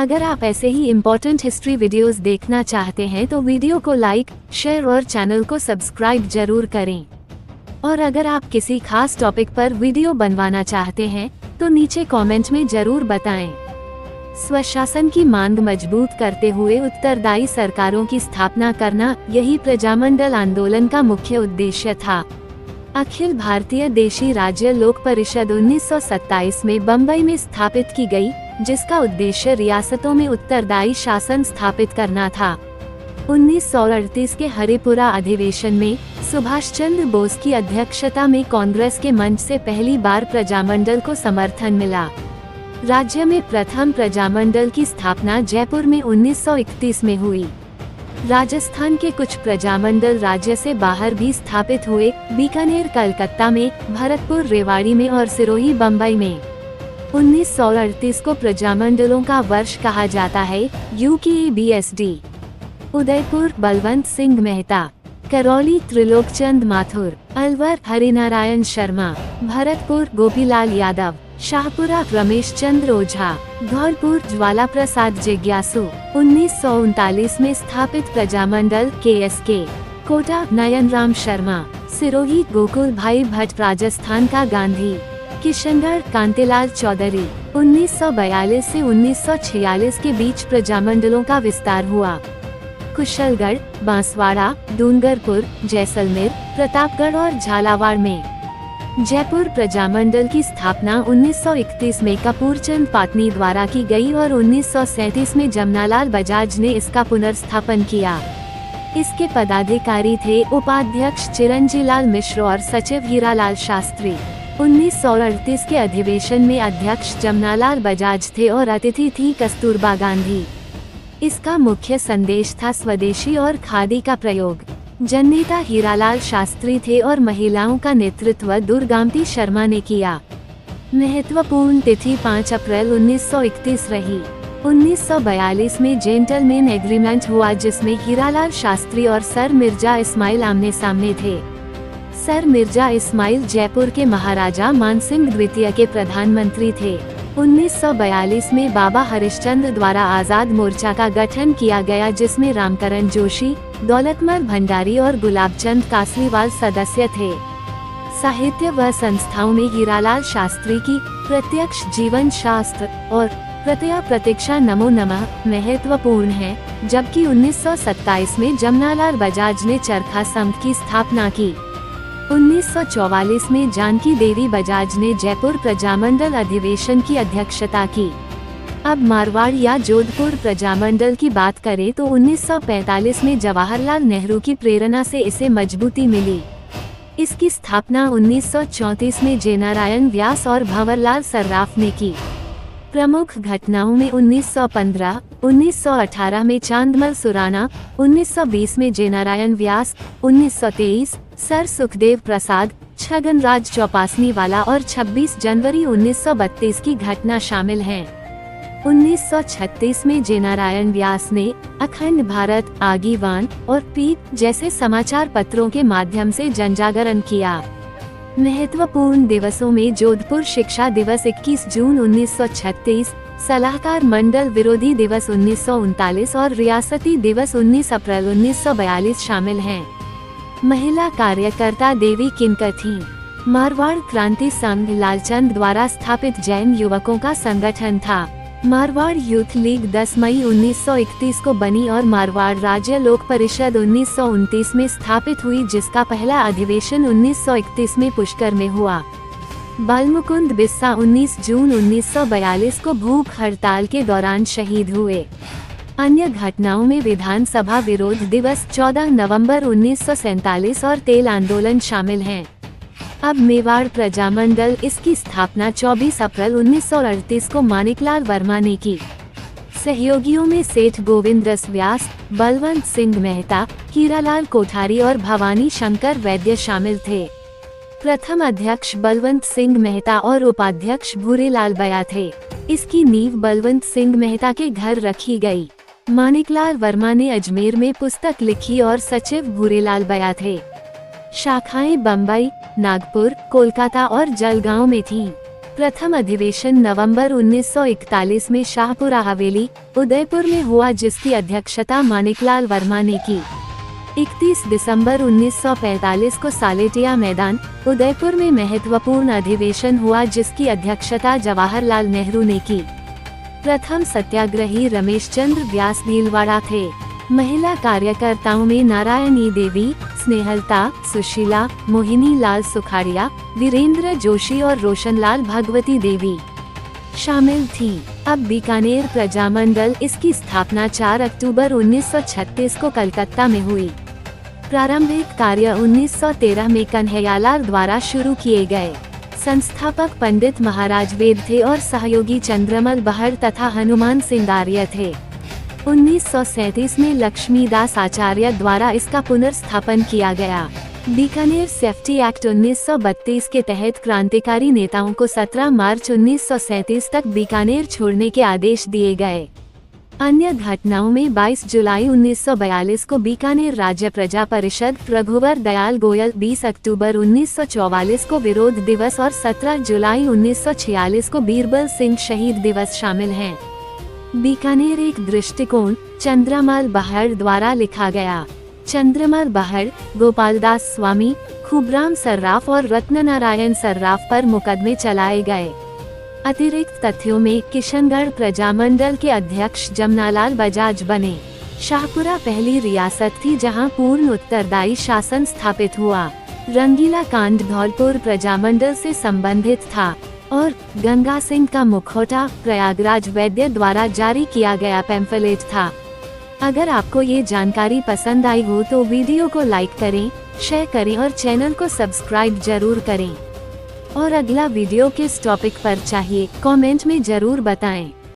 अगर आप ऐसे ही इम्पोर्टेंट हिस्ट्री वीडियोस देखना चाहते हैं तो वीडियो को लाइक, शेयर और चैनल को सब्सक्राइब जरूर करें। और अगर आप किसी खास टॉपिक पर वीडियो बनवाना चाहते हैं तो नीचे कमेंट में जरूर बताएं। स्वशासन की मांग मजबूत करते हुए उत्तरदायी सरकारों की स्थापना करना, यही प्रजामंडल आंदोलन का मुख्य उद्देश्य था। अखिल भारतीय देशी राज्य लोक परिषद 1927 में बम्बई में स्थापित की गई, जिसका उद्देश्य रियासतों में उत्तरदायी शासन स्थापित करना था। 1938 के हरिपुरा अधिवेशन में सुभाष चंद्र बोस की अध्यक्षता में कांग्रेस के मंच से पहली बार प्रजामंडल को समर्थन मिला। राज्य में प्रथम प्रजामंडल की स्थापना जयपुर में 1931 में हुई। राजस्थान के कुछ प्रजामंडल राज्य से बाहर भी स्थापित हुए, बीकानेर कलकत्ता में, भरतपुर रेवाड़ी में और सिरोही बम्बई में। 1938 को प्रजामंडलों का वर्ष कहा जाता है। UKBSD उदयपुर बलवंत सिंह मेहता, करौली त्रिलोकचंद माथुर, अलवर हरिनारायण शर्मा, भरतपुर गोपीलाल यादव, शाहपुरा रमेश चंद्र ओझा, धौलपुर ज्वाला प्रसाद जिज्ञासु। 1939 में स्थापित प्रजामंडल KSK, कोटा नयनराम शर्मा, सिरोही गोकुल भाई भट्ट, राजस्थान का गांधी, किशनगढ़ कांतिलाल चौधरी। 1942 से 1946 के बीच प्रजामंडलों का विस्तार हुआ। कुशलगढ़, बांसवाड़ा, डूंगरपुर, जैसलमेर, प्रतापगढ़ और झालावाड़ में। जयपुर प्रजामंडल की स्थापना 1931 में कपूरचंद पाटनी द्वारा की गई और 1937 में जमनालाल बजाज ने इसका पुनर्स्थापन किया। इसके पदाधिकारी थे उपाध्यक्ष चिरंजीलाल मिश्र और सचिव हीरालाल शास्त्री। 1938 के अधिवेशन में अध्यक्ष जमनालाल बजाज थे और अतिथि थी कस्तूरबा गांधी। इसका मुख्य संदेश था स्वदेशी और खादी का प्रयोग। जननेता हीरालाल शास्त्री थे और महिलाओं का नेतृत्व दुर्गावती शर्मा ने किया। महत्वपूर्ण तिथि 5 अप्रैल 1931 रही। 1942 में जेंटलमैन एग्रीमेंट हुआ, जिसमें हीरालाल शास्त्री और सर मिर्जा इस्माइल आमने सामने थे। सर मिर्जा इस्माइल जयपुर के महाराजा मानसिंह द्वितीय के प्रधानमंत्री थे। 1942 में बाबा हरिश्चंद्र द्वारा आजाद मोर्चा का गठन किया गया, जिसमें रामकरण जोशी, दौलतमल भंडारी और गुलाबचंद कासलीवाल सदस्य थे। साहित्य व संस्थाओं में हीरालाल शास्त्री की प्रत्यक्ष जीवन शास्त्र और प्रत्यय प्रतीक्षा नमो नमः महत्वपूर्ण है, जबकि 1927 में जमनालाल बजाज ने चरखा संघ की स्थापना की। 1944 में जानकी देवी बजाज ने जयपुर प्रजामंडल अधिवेशन की अध्यक्षता की। अब मारवाड़ या जोधपुर प्रजामंडल की बात करें तो 1945 में जवाहरलाल नेहरू की प्रेरणा से इसे मजबूती मिली। इसकी स्थापना 1934 में जेनारायण व्यास और भंवरलाल सर्राफ ने की। प्रमुख घटनाओं में 1915, 1918 में चांदमल सुराना, 1920 में जेनारायण व्यास, 1923 सर सुखदेव प्रसाद, छगनराज चौपासनी वाला और 26 जनवरी 1932 की घटना शामिल हैं। 1936 में जेनारायण व्यास ने अखंड भारत, आगीवान और पीप जैसे समाचार पत्रों के माध्यम से जनजागरण किया। महत्वपूर्ण दिवसों में जोधपुर शिक्षा दिवस 21 जून 1936, सलाहकार मंडल विरोधी दिवस 1939 और रियासती दिवस 19 अप्रैल 1942 शामिल हैं। महिला कार्यकर्ता देवी किनकर थीं? मारवाड़ क्रांति संघ लालचंद द्वारा स्थापित जैन युवकों का संगठन था। मारवाड़ यूथ लीग 10 मई 1931 को बनी और मारवाड़ राज्य लोक परिषद 1929 में स्थापित हुई, जिसका पहला अधिवेशन 1931 में पुष्कर में हुआ। बालमुकुंद बिस्सा 19 जून 1942 को भूख हड़ताल के दौरान शहीद हुए। अन्य घटनाओं में विधानसभा विरोध दिवस 14 नवंबर 1947 और तेल आंदोलन शामिल हैं। अब मेवाड़ प्रजामंडल, इसकी स्थापना 24 अप्रैल 1938 को मानिकलाल वर्मा ने की। सहयोगियों में सेठ गोविंद रस व्यास, बलवंत सिंह मेहता, हीरालाल कोठारी और भवानी शंकर वैद्य शामिल थे। प्रथम अध्यक्ष बलवंत सिंह मेहता और उपाध्यक्ष भूरेलाल बया थे। इसकी नींव बलवंत सिंह मेहता के घर रखी गई। मानिकलाल वर्मा ने अजमेर में पुस्तक लिखी और सचिव भूरेलाल बया थे। शाखाएं बम्बई, नागपुर, कोलकाता और जलगांव में थीं। प्रथम अधिवेशन नवंबर 1941 में शाहपुरा हवेली, उदयपुर में हुआ, जिसकी अध्यक्षता मानिकलाल वर्मा ने की। 31 दिसंबर 1945 को सालेटिया मैदान, उदयपुर में महत्वपूर्ण अधिवेशन हुआ, जिसकी अध्यक्षता जवाहरलाल नेहरू ने की। प्रथम सत्याग्रही रमेश चंद्र व्यास भीलवाड़ा थे। महिला कार्यकर्ताओं में नारायणी देवी, स्नेहलता, सुशीला, मोहिनी लाल सुखाड़िया, वीरेंद्र जोशी और रोशनलाल भगवती देवी शामिल थीं। अब बीकानेर प्रजामंडल, इसकी स्थापना 4 अक्टूबर 1936 को कलकत्ता में हुई। प्रारंभिक कार्य 1913 में कन्हैयालाल द्वारा शुरू किए गए। संस्थापक पंडित महाराज वेद थे और सहयोगी चंद्रमल बहड़ तथा हनुमान सिंह आर्य थे। 1937 में लक्ष्मीदास आचार्य द्वारा इसका पुनर्स्थापन किया गया। बीकानेर सेफ्टी एक्ट 1932 के तहत क्रांतिकारी नेताओं को 17 मार्च 1937 तक बीकानेर छोड़ने के आदेश दिए गए। अन्य घटनाओं में 22 जुलाई 1942 को बीकानेर राज्य प्रजा परिषद रघुवर दयाल गोयल, 20 अक्टूबर 1944 को विरोध दिवस और 17 जुलाई 1946 को बीरबल सिंह शहीद दिवस शामिल हैं। बीकानेर एक दृष्टिकोण चंद्रमल बहड़ द्वारा लिखा गया। चंद्रमल बहड़, गोपालदास स्वामी, खूबराम सर्राफ और रत्ननारायण सर्राफ पर मुकदमे चलाए गए। अतिरिक्त तथ्यों में किशनगढ़ प्रजामंडल के अध्यक्ष जमनालाल बजाज बने। शाहपुरा पहली रियासत थी जहां पूर्ण उत्तरदायी शासन स्थापित हुआ। रंगीला कांड धौलपुर प्रजामंडल से संबंधित था और गंगा सिंह का मुखौटा प्रयागराज वैद्य द्वारा जारी किया गया पैम्फलेट था। अगर आपको ये जानकारी पसंद आई हो तो वीडियो को लाइक करें, शेयर करें और चैनल को सब्सक्राइब जरूर करें। और अगला वीडियो किस टॉपिक पर चाहिए, कमेंट में जरूर बताएं।